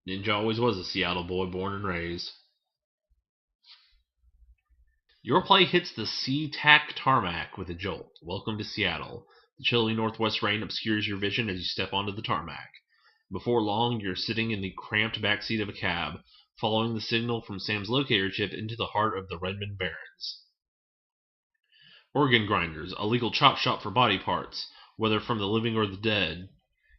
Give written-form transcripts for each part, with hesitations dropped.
Ninja always was a Seattle boy, born and raised. Your play hits the sea-tack tarmac with a jolt. Welcome to Seattle. The chilly northwest rain obscures your vision as you step onto the tarmac. Before long, you're sitting in the cramped backseat of a cab, following the signal from Sam's locator chip into the heart of the Redmond Barrens. Organ grinders, a legal chop shop for body parts, whether from the living or the dead.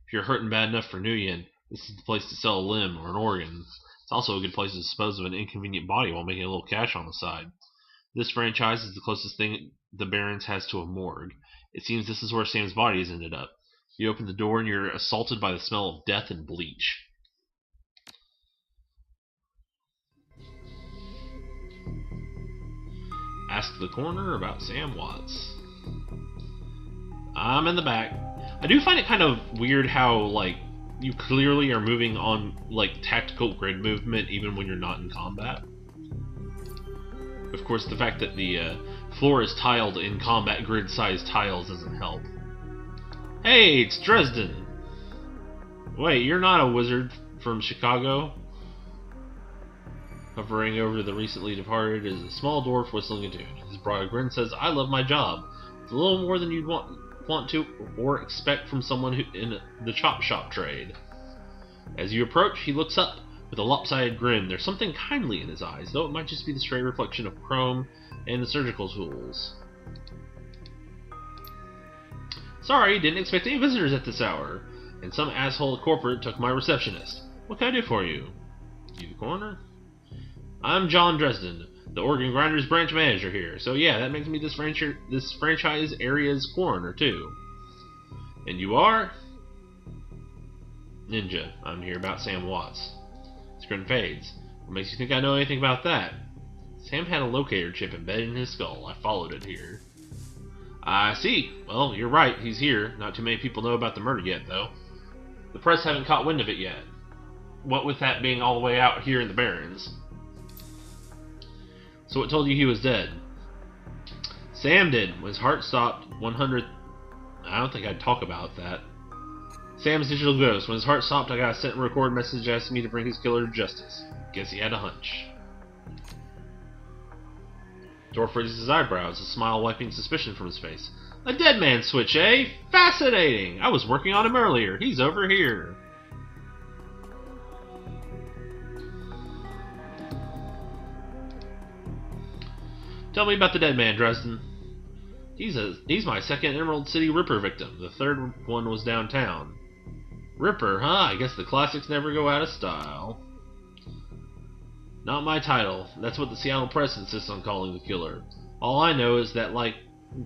If you're hurting bad enough for Nguyen, this is the place to sell a limb or an organ. It's also a good place to dispose of an inconvenient body while making a little cash on the side. This franchise is the closest thing the Barrens has to a morgue. It seems this is where Sam's body has ended up. You open the door and you're assaulted by the smell of death and bleach. Ask the coroner about Sam Watts. I'm in the back. I do find it kind of weird how, like, you clearly are moving on, like, tactical grid movement even when you're not in combat. Of course, the fact that the floor is tiled in combat grid-sized tiles doesn't help. Hey, it's Dresden! Wait, you're not a wizard from Chicago? Hovering over the recently departed is a small dwarf whistling a tune. His broad grin says, I love my job. It's a little more than you'd want to or expect from someone who in the chop shop trade. As you approach, he looks up with a lopsided grin. There's something kindly in his eyes, though it might just be the stray reflection of chrome and the surgical tools. Sorry, didn't expect any visitors at this hour. And some asshole at corporate took my receptionist. What can I do for you? You the coroner? I'm John Dresden, the Organ Grinders branch manager here. So yeah, that makes me this franchise area's coroner too. And you are? Ninja. I'm here about Sam Watts. His grin fades. What makes you think I know anything about that? Sam had a locator chip embedded in his skull. I followed it here. I see. Well, you're right. He's here. Not too many people know about the murder yet, though. The press haven't caught wind of it yet. What with that being all the way out here in the Barrens. So it told you he was dead. Sam did. When his heart stopped, 100... I don't think I'd talk about that. Sam's digital ghost. When his heart stopped, I got a sent and record message asking me to bring his killer to justice. Guess he had a hunch. Dwarf raises his eyebrows, a smile wiping suspicion from his face. A dead man switch, eh? Fascinating! I was working on him earlier. He's over here. Tell me about the dead man, Dresden. He's my second Emerald City Ripper victim. The third one was downtown. Ripper, huh? I guess the classics never go out of style. Not my title. That's what the Seattle Press insists on calling the killer. All I know is that, like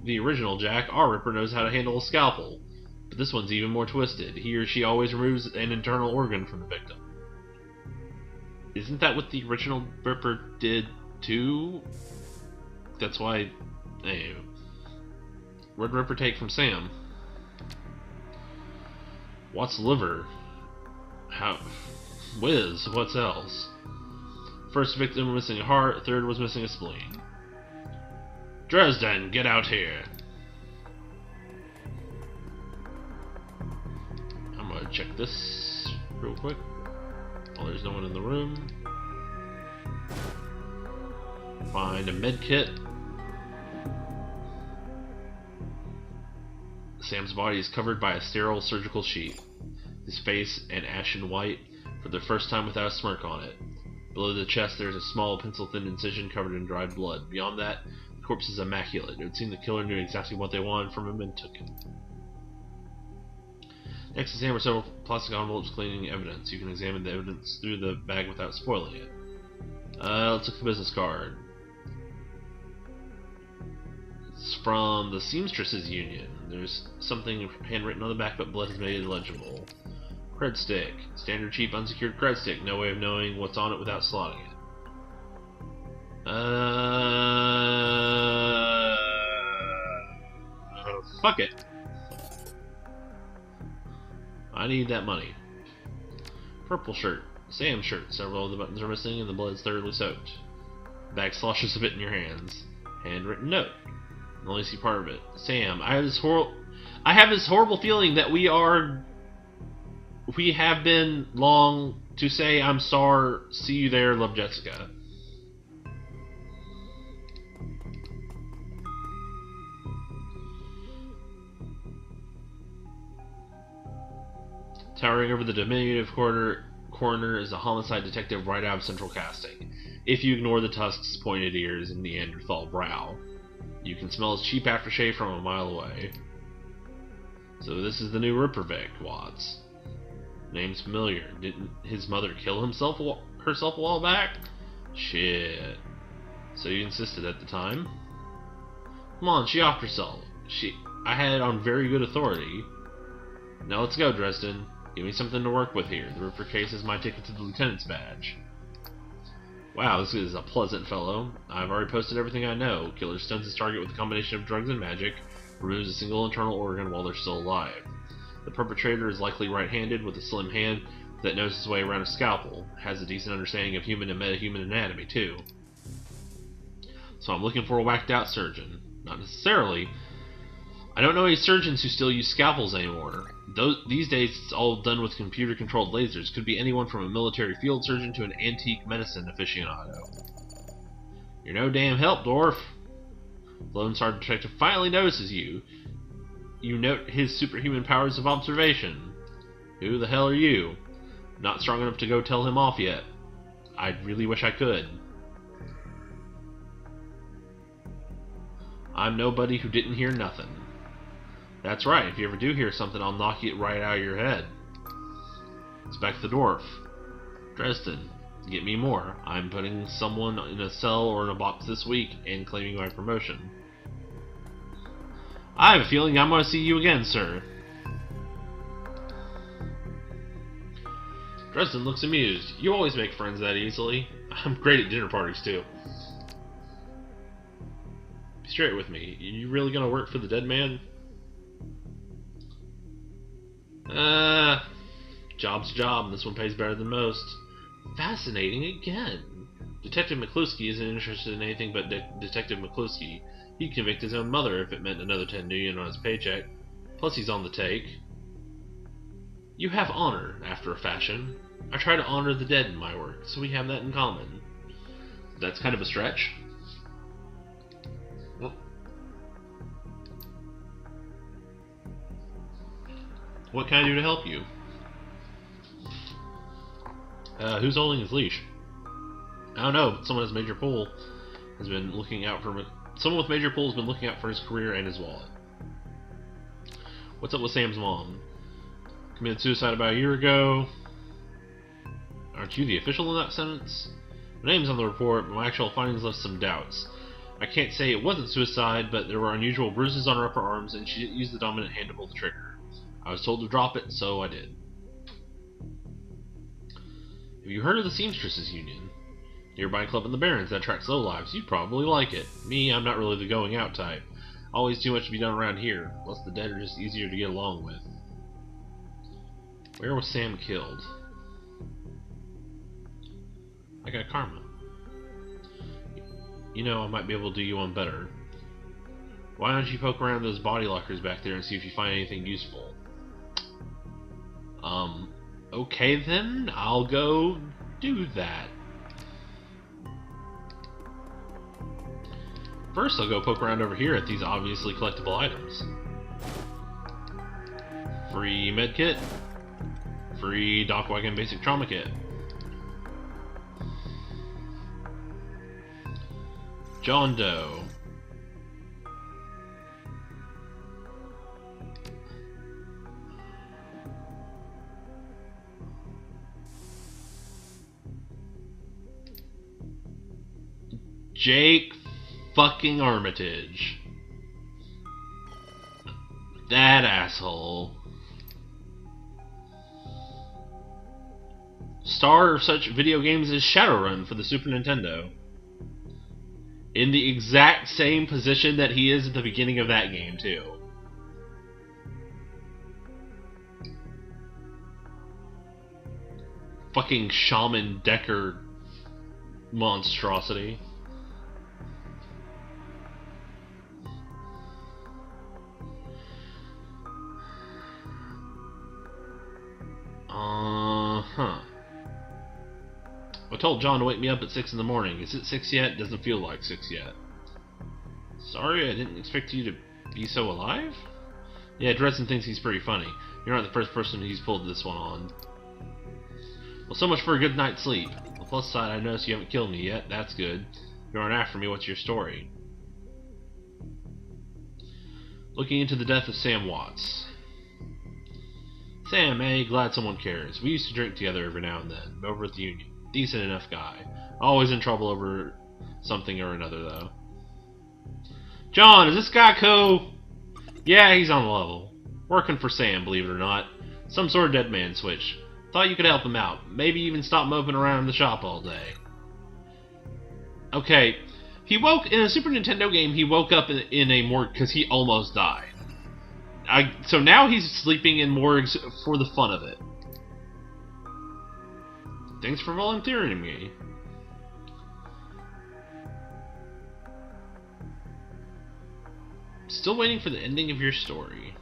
the original Jack, our Ripper knows how to handle a scalpel. But this one's even more twisted. He or she always removes an internal organ from the victim. Isn't that what the original Ripper did, too? That's why... Anyway. Where'd Ripper take from Sam? What's liver? How... Whiz, what's else? First victim was missing a heart, third was missing a spleen. Dresden, get out here. I'm gonna check this real quick. Oh, there's no one in the room. Find a med kit. Sam's body is covered by a sterile surgical sheet. His face an ashen white, for the first time without a smirk on it. Below the chest there is a small pencil-thin incision covered in dried blood. Beyond that, the corpse is immaculate. It would seem the killer knew exactly what they wanted from him and took it. Next to Sam are several plastic envelopes containing evidence. You can examine the evidence through the bag without spoiling it. Let's look at the business card. It's from the Seamstresses Union. There's something handwritten on the back, but blood has made it illegible. Cred stick. Standard cheap unsecured cred stick. No way of knowing what's on it without slotting it. Fuck it. I need that money. Purple shirt. Sam's shirt. Several of the buttons are missing and the blood's thoroughly soaked. The bag sloshes a bit in your hands. Handwritten note. You only see part of it. Sam, I have this horrible feeling that we are We have been long to say I'm sorry. See you there, love Jessica. Towering over the diminutive coroner is a homicide detective right out of central casting. If you ignore the tusk's pointed ears and Neanderthal brow, you can smell his cheap aftershave from a mile away. So this is the new Ripperbeck, Watts. Name's familiar. Didn't his mother kill herself a while back? Shit. So you insisted at the time? Come on, she offed herself. I had it on very good authority. Now let's go, Dresden. Give me something to work with here. The Ripper case is my ticket to the lieutenant's badge. Wow, this is a pleasant fellow. I've already posted everything I know. Killer stuns his target with a combination of drugs and magic, removes a single internal organ while they're still alive. The perpetrator is likely right-handed with a slim hand that knows his way around a scalpel. Has a decent understanding of human and metahuman anatomy, too. So I'm looking for a whacked-out surgeon. Not necessarily. I don't know any surgeons who still use scalpels anymore. These days, it's all done with computer-controlled lasers. Could be anyone from a military field surgeon to an antique medicine aficionado. You're no damn help, Dwarf. The Lone Star Detective finally notices you. You note his superhuman powers of observation. Who the hell are you? Not strong enough to go tell him off yet. I really wish I could. I'm nobody who didn't hear nothing. That's right, if you ever do hear something, I'll knock it right out of your head. It's back to the dwarf. Dresden, get me more. I'm putting someone in a cell or in a box this week and claiming my promotion. I have a feeling I'm going to see you again, sir. Dresden looks amused. You always make friends that easily. I'm great at dinner parties, too. Be straight with me. You really going to work for the dead man? Job's a job, and this one pays better than most. Fascinating again. Detective McCluskey isn't interested in anything but Detective McCluskey. He'd convict his own mother if it meant another $10 million on his paycheck. Plus he's on the take. You have honor, after a fashion. I try to honor the dead in my work, so we have that in common. That's kind of a stretch. What can I do to help you? Who's holding his leash? I don't know, but someone with Major Pool has been looking out for his career and his wallet. What's up with Sam's mom? Committed suicide about a year ago. Aren't you the official in that sentence? My name's on the report, but my actual findings left some doubts. I can't say it wasn't suicide, but there were unusual bruises on her upper arms, and she didn't use the dominant hand to pull the trigger. I was told to drop it, so I did. Have you heard of the Seamstresses Union? Nearby club in the Barrens that attracts lowlives. You'd probably like it. Me, I'm not really the going out type. Always too much to be done around here. Plus the dead are just easier to get along with. Where was Sam killed? I got karma. You know, I might be able to do you one better. Why don't you poke around those body lockers back there and see if you find anything useful? Okay then, I'll go do that. First, I'll go poke around over here at these obviously collectible items. Free medkit. Free Doc Wagon basic trauma kit. John Doe. Jake fucking Armitage. That asshole. Star of such video games as Shadowrun for the Super Nintendo. In the exact same position that he is at the beginning of that game, too. Fucking Shaman Decker monstrosity. Huh. I told John to wake me up at 6 in the morning. Is it 6 yet? Doesn't feel like 6 yet. Sorry, I didn't expect you to be so alive? Yeah, Dresden thinks he's pretty funny. You're not the first person he's pulled this one on. Well, so much for a good night's sleep. On the plus side, I noticed you haven't killed me yet. That's good. You aren't after me. What's your story? Looking into the death of Sam Watts. Sam, eh? Glad someone cares. We used to drink together every now and then, over at the Union. Decent enough guy. Always in trouble over something or another, though. John, is this guy cool? Yeah, he's on the level. Working for Sam, believe it or not. Some sort of dead man switch. Thought you could help him out. Maybe even stop moping around the shop all day. Okay, he woke in a Super Nintendo game. He woke up in a morgue because he almost died. So now he's sleeping in morgues for the fun of it. Thanks for volunteering me. Still waiting for the ending of your story.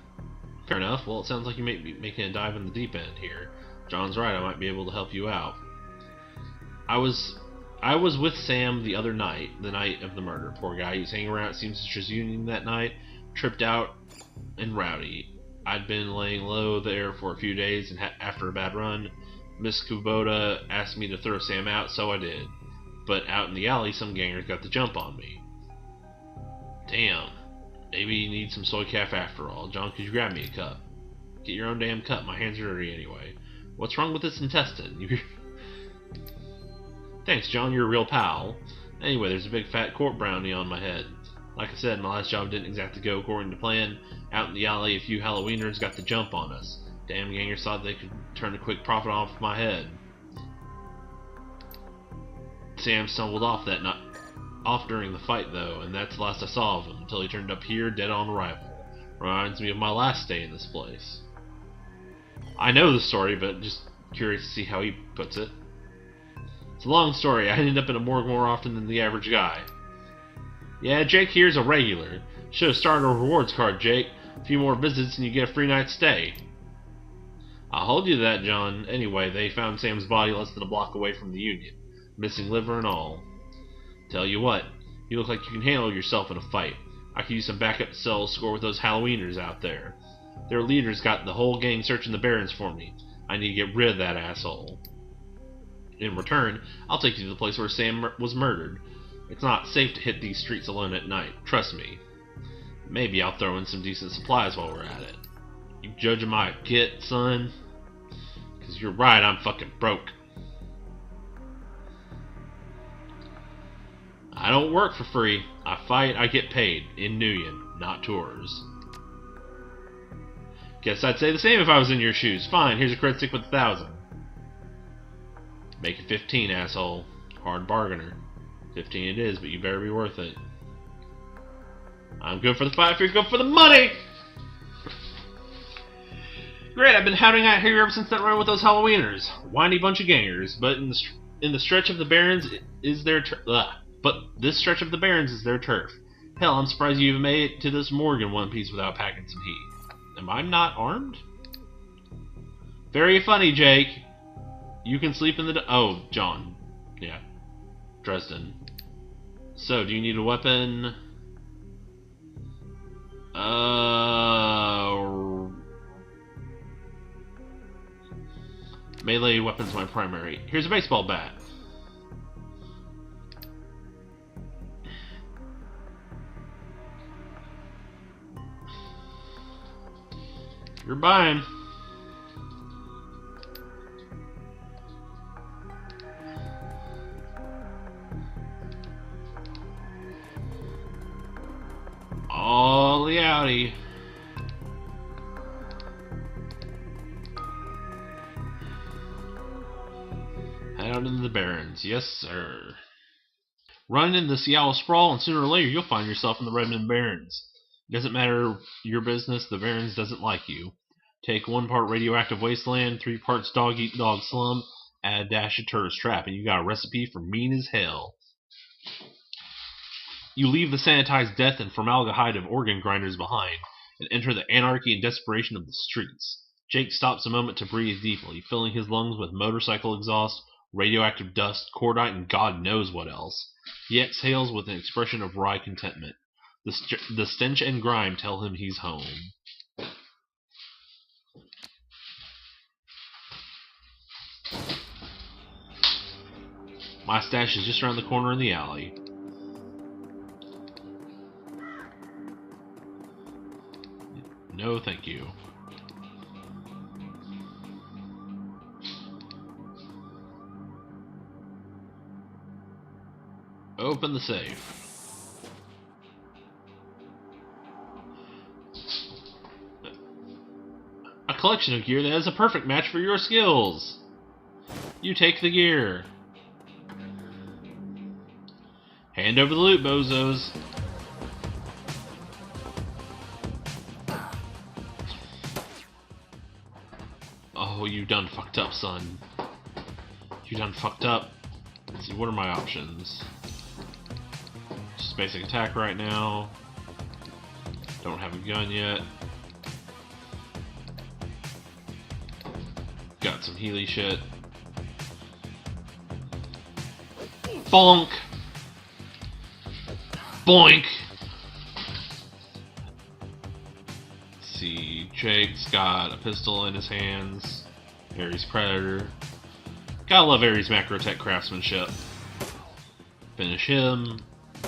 Fair enough. Well, it sounds like you may be making a dive in the deep end here. John's right. I might be able to help you out. I was with Sam the other night, the night of the murder. Poor guy. He was hanging around at Seamstress Union that night, tripped out and rowdy. I'd been laying low there for a few days, and after a bad run, Miss Kubota asked me to throw Sam out, so I did. But out in the alley, some gangers got the jump on me. Damn. Maybe you need some soy calf after all. John, could you grab me a cup? Get your own damn cup. My hands are dirty anyway. What's wrong with this intestine? Thanks, John. You're a real pal. Anyway, there's a big fat court brownie on my head. Like I said, my last job didn't exactly go according to plan. Out in the alley, a few Halloweeners got the jump on us. Damn gangers thought they could turn a quick profit off my head. Sam stumbled off during the fight, though, and that's the last I saw of him, until he turned up here dead on arrival. Reminds me of my last stay in this place. I know the story, but just curious to see how he puts it. It's a long story. I end up in a morgue more often than the average guy. Yeah, Jake here's a regular. Should have started a rewards card, Jake. A few more visits and you get a free night's stay. I'll hold you to that, John. Anyway, they found Sam's body less than a block away from the Union. Missing liver and all. Tell you what, you look like you can handle yourself in a fight. I could use some backup to settle score with those Halloweeners out there. Their leader's got the whole gang searching the barrens for me. I need to get rid of that asshole. In return, I'll take you to the place where Sam was murdered. It's not safe to hit these streets alone at night, trust me. Maybe I'll throw in some decent supplies while we're at it. You judging my kit, son? 'Cause you're right, I'm fucking broke. I don't work for free. I fight, I get paid. In Nguyen, not tours. Guess I'd say the same if I was in your shoes. Fine, here's a credit stick with 1,000. Make it 15, asshole. Hard bargainer. 15 it is, but you better be worth it. I'm good for the fight if you're good for the money! Great, I've been hounding out here ever since that run with those Halloweeners. Whiny bunch of gangers, but in the stretch of the Barrens is their this stretch of the Barrens is their turf. Hell, I'm surprised you even made it to this morgue in one piece without packing some heat. Am I not armed? Very funny, Jake. You can sleep in the... Oh, John. Yeah. Dresden. So, do you need a weapon? Melee weapon's my primary. Here's a baseball bat. You're buying. Ollie outie. Head out into the Barrens. Yes, sir. Run into the Seattle Sprawl, and sooner or later you'll find yourself in the Redmond Barrens. It doesn't matter your business, the Barrens doesn't like you. Take 1 part radioactive wasteland, 3 parts dog-eat-dog slum, add a dash of tourist trap, and you got a recipe for mean as hell. You leave the sanitized death and formaldehyde of organ grinders behind, and enter the anarchy and desperation of the streets. Jake stops a moment to breathe deeply, filling his lungs with motorcycle exhaust, radioactive dust, cordite, and God knows what else. He exhales with an expression of wry contentment. The stench and grime tell him he's home. My stash is just around the corner in the alley. No, thank you. Open the safe. A collection of gear that is a perfect match for your skills. You take the gear. Hand over the loot, bozos. Oh, you done fucked up, son. You done fucked up. Let's see, what are my options? Just basic attack right now. Don't have a gun yet. Got some Healy shit. Bonk! Boink! Let's see, Jake's got a pistol in his hands. Ares Predator. Gotta love Ares Macrotech craftsmanship. Finish him.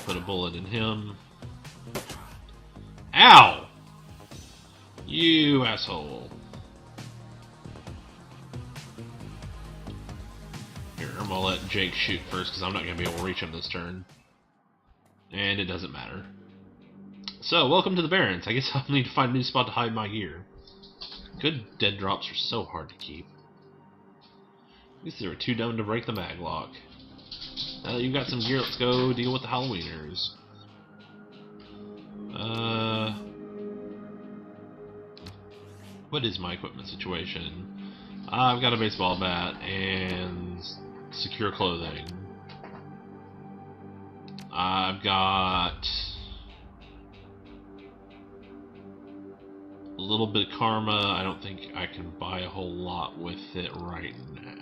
Put a bullet in him. Ow! You asshole. Here, I'm gonna let Jake shoot first because I'm not gonna be able to reach him this turn. And it doesn't matter. So, welcome to the Barrens. I guess I'll need to find a new spot to hide my gear. Good dead drops are so hard to keep. At least they were too dumb to break the mag lock. Now that you've got some gear, let's go deal with the Halloweeners. What is my equipment situation? I've got a baseball bat and secure clothing. I've got a little bit of karma. I don't think I can buy a whole lot with it right now.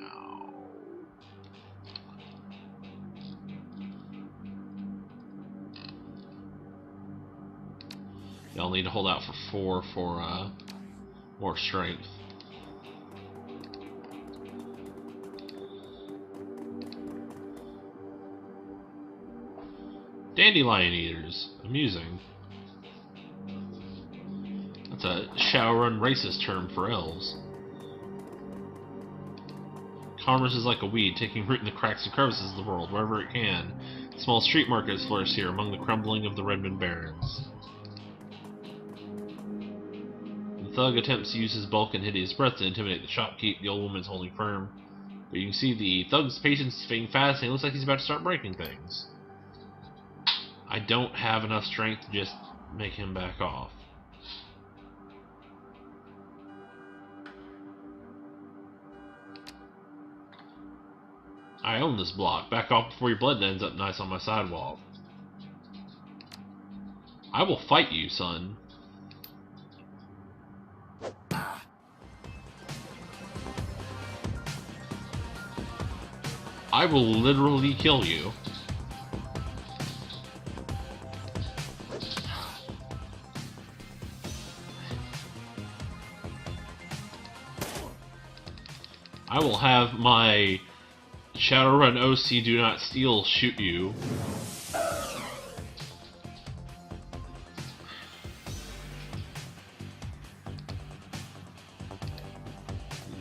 I'll need to hold out for 4 for more strength. Dandelion eaters. Amusing. That's a Shadowrun racist term for elves. Commerce is like a weed, taking root in the cracks and crevices of the world, wherever it can. Small street markets flourish here among the crumbling of the Redmond Barrens. The thug attempts to use his bulk and hideous breath to intimidate the shopkeep. The old woman is holding firm. But you can see the thug's patience is fading fast, and it looks like he's about to start breaking things. I don't have enough strength to just make him back off. I own this block. Back off before your blood ends up nice on my sidewalk. I will fight you, son. I will literally kill you. I will have my Shadowrun OC Do Not Steal shoot you.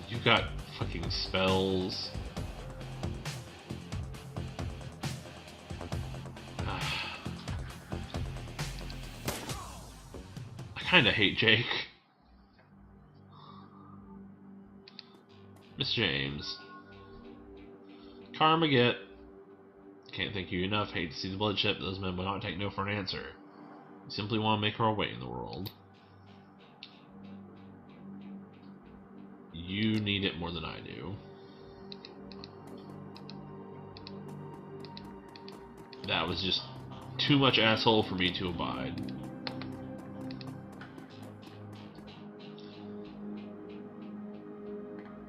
You got fucking spells. I kinda hate Jake. Miss James. Karma get. Can't thank you enough. Hate to see the bloodshed, but those men will not take no for an answer. We simply want to make our way in the world. You need it more than I do. That was just too much asshole for me to abide.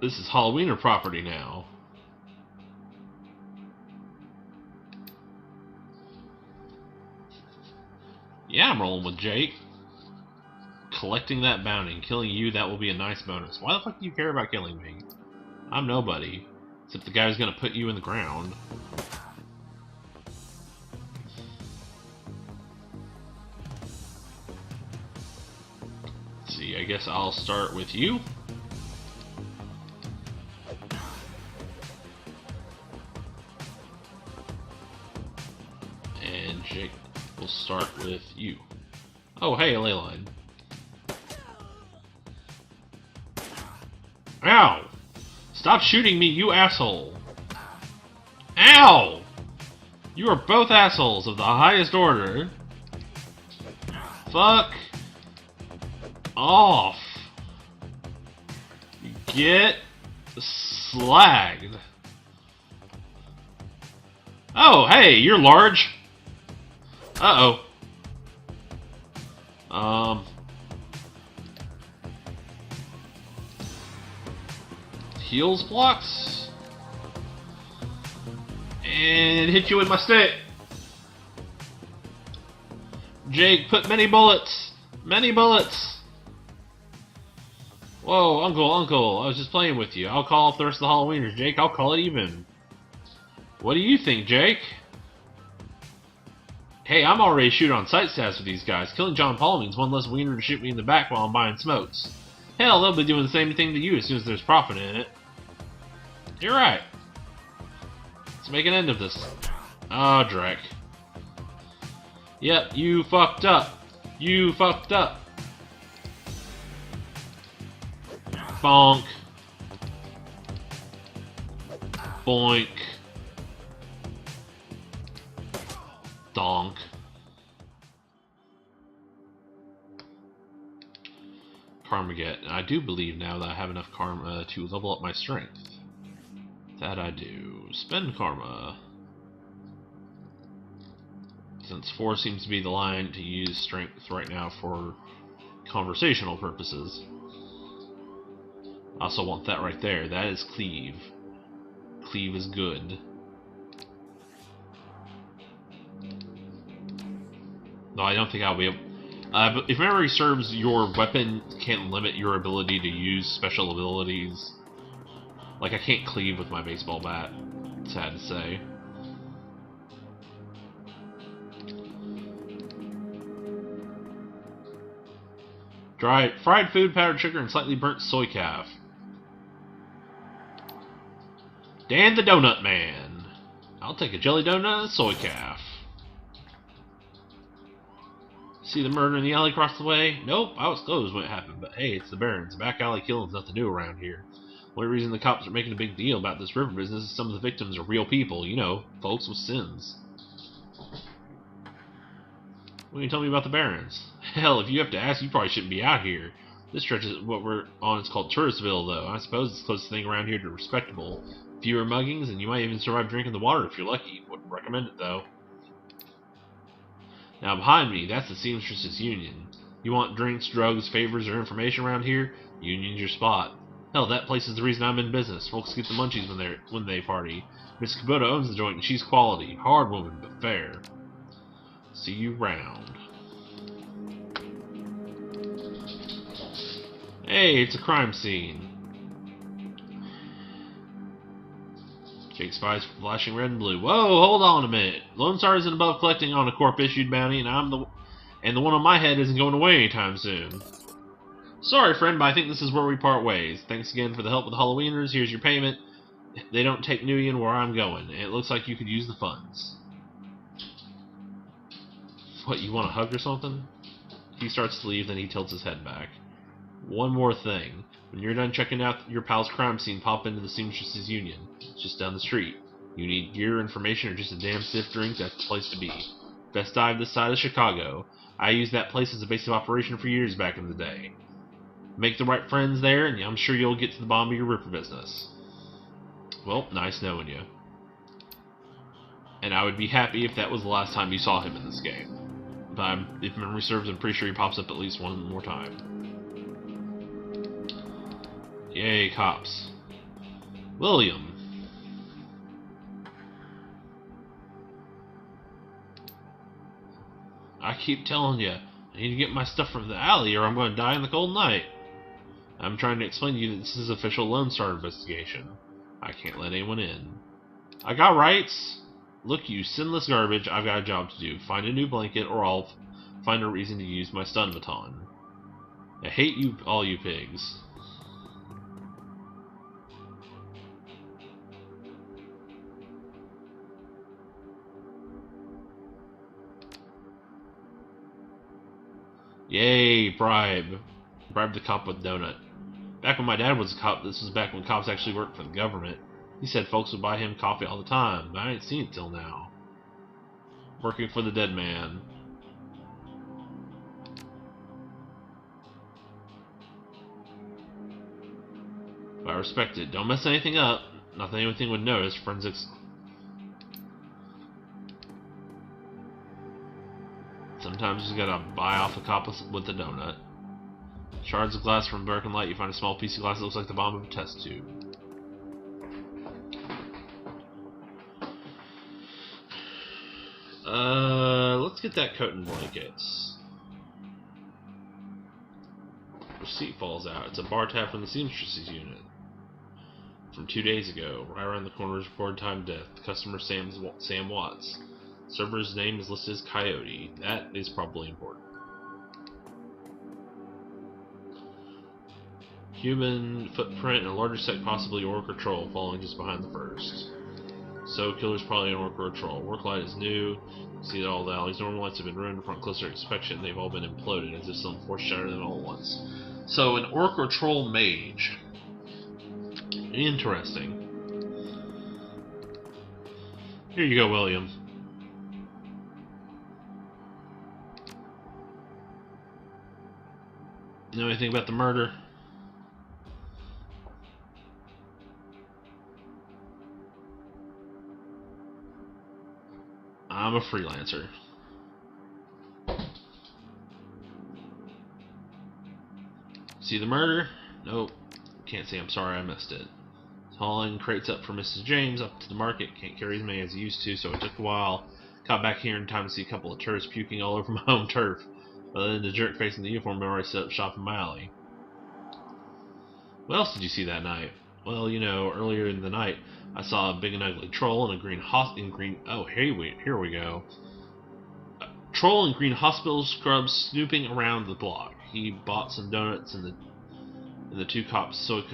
This is Halloweener property now. Yeah, I'm rolling with Jake. Collecting that bounty and killing you, that will be a nice bonus. Why the fuck do you care about killing me? I'm nobody. Except the guy who's gonna put you in the ground. Let's see, I guess I'll start with you. And Jake will start with you. Oh, hey, Leyline. Ow! Stop shooting me, you asshole! Ow! You are both assholes of the highest order. Fuck off. Get slagged. Oh, hey, you're large. Uh-oh. Heals blocks. And hit you with my stick. Jake, put many bullets. Many bullets. Whoa, Uncle, I was just playing with you. I'll call off the rest of the Halloweeners, Jake. I'll call it even. What do you think, Jake? Hey, I'm already shooting on sight stats with these guys. Killing John Paul means one less wiener to shoot me in the back while I'm buying smokes. Hell, they'll be doing the same thing to you as soon as there's profit in it. You're right. Let's make an end of this. Ah, Drek. Yep, you fucked up. You fucked up. Bonk. Boink. Donk. Karma get. I do believe now that I have enough karma to level up my strength. That I do. Spend karma. Since 4 seems to be the line to use strength right now for conversational purposes. I also want that right there. That is cleave. Cleave is good. No, I don't think I'll be able... but if memory serves, your weapon can't limit your ability to use special abilities. Like, I can't cleave with my baseball bat. Sad to say. Fried food, powdered sugar, and slightly burnt soy calf. Dan the Donut Man. I'll take a jelly donut and a soy calf. See the murder in the alley across the way? Nope, I was close when it happened, but hey, it's the Barrens. Back alley killing's nothing new around here. Only reason the cops are making a big deal about this river business is some of the victims are real people, you know, folks with sins. What can you tell me about the Barrens? Hell, if you have to ask, you probably shouldn't be out here. This stretch is what we're on is called Touristville, though. I suppose it's the closest thing around here to respectable. Fewer muggings, and you might even survive drinking the water if you're lucky. Wouldn't recommend it, though. Now behind me, that's the Seamstresses Union. You want drinks, drugs, favors, or information around here? Union's your spot. Hell, that place is the reason I'm in business. Folks get the munchies when they party. Miss Kubota owns the joint and she's quality. Hard woman, but fair. See you round. Hey, it's a crime scene. Jake spies flashing red and blue. Whoa, hold on a minute. Lone Star isn't above collecting on a corp-issued bounty, and the one on my head isn't going away anytime soon. Sorry, friend, but I think this is where we part ways. Thanks again for the help with the Halloweeners. Here's your payment. They don't take Nguyen where I'm going, and it looks like you could use the funds. What, you want a hug or something? He starts to leave, then he tilts his head back. One more thing. When you're done checking out your pal's crime scene, pop into the Seamstresses Union. It's just down the street. You need gear, information, or just a damn stiff drink, that's the place to be. Best dive this side of Chicago. I used that place as a base of operation for years back in the day. Make the right friends there, and I'm sure you'll get to the bottom of your ripper business. Well, nice knowing you. And I would be happy if that was the last time you saw him in this game. But if memory serves, I'm pretty sure he pops up at least one more time. Yay, cops. William. I keep telling you, I need to get my stuff from the alley or I'm going to die in the cold night. I'm trying to explain to you that this is official Lone Star investigation. I can't let anyone in. I got rights. Look, you sinless garbage, I've got a job to do. Find a new blanket or I'll find a reason to use my stun baton. I hate you, all you pigs. Yay, bribe. Bribe the cop with donut. Back when my dad was a cop, this was back when cops actually worked for the government. He said folks would buy him coffee all the time, but I ain't seen it till now. Working for the dead man. But I respect it. Don't mess anything up. Not that anything would notice. Forensics. Sometimes you just gotta buy off a cop with a donut. Shards of glass from broken light. You find a small piece of glass that looks like the bottom of a test tube. Let's get that coat and blankets. Receipt falls out. It's a bar tab from the seamstresses unit. From 2 days ago. Right around the corner is reported time death. Customer Sam Watts. Server's name is listed as Coyote. That is probably important. Human footprint and a larger set, possibly Orc or Troll, following just behind the first. So, killer's probably an Orc or a Troll. Work light is new. See that all the alleys. Normal lights have been ruined upon closer inspection. They've all been imploded as if some force shattered them all at once. So, an Orc or Troll mage. Interesting. Here you go, William. Know anything about the murder? I'm a freelancer. See the murder? Nope. Can't say I'm sorry I missed it. Hauling crates up for Mrs. James up to the market. Can't carry as many as he used to, so it took a while. Got back here in time to see a couple of tourists puking all over my home turf. But then the jerk facing the uniform already set up shop in my alley. What else did you see that night? Well, you know, earlier in the night, I saw a big and ugly troll in a green oh, here we go. A troll in green hospital scrubs snooping around the block. He bought some donuts in the 2 cups of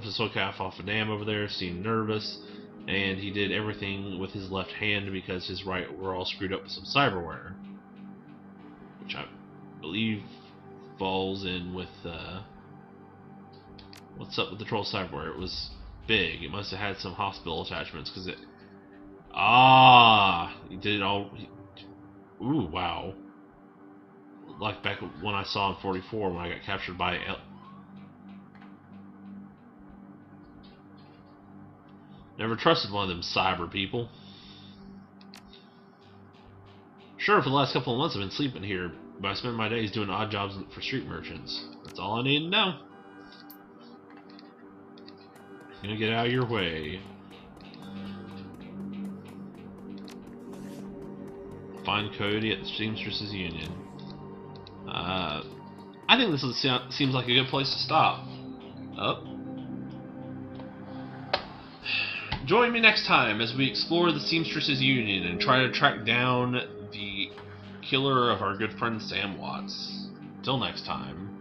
soy calf off a dam over there. Seemed nervous, and he did everything with his left hand because his right were all screwed up with some cyberware, which I believe falls in with what's up with the troll cyberware. It was big. It must have had some hospital attachments because it. He did it all. Ooh, wow. Like back when I saw in 44 when I got captured by Never trusted one of them cyber people. Sure, for the last couple of months I've been sleeping here, but I spend my days doing odd jobs for street merchants. That's all I need to know. I'm gonna get out of your way. Find Cody at the Seamstresses Union. I think this seems like a good place to stop. Join me next time as we explore the Seamstresses Union and try to track down the killer of our good friend Sam Watts. Till next time.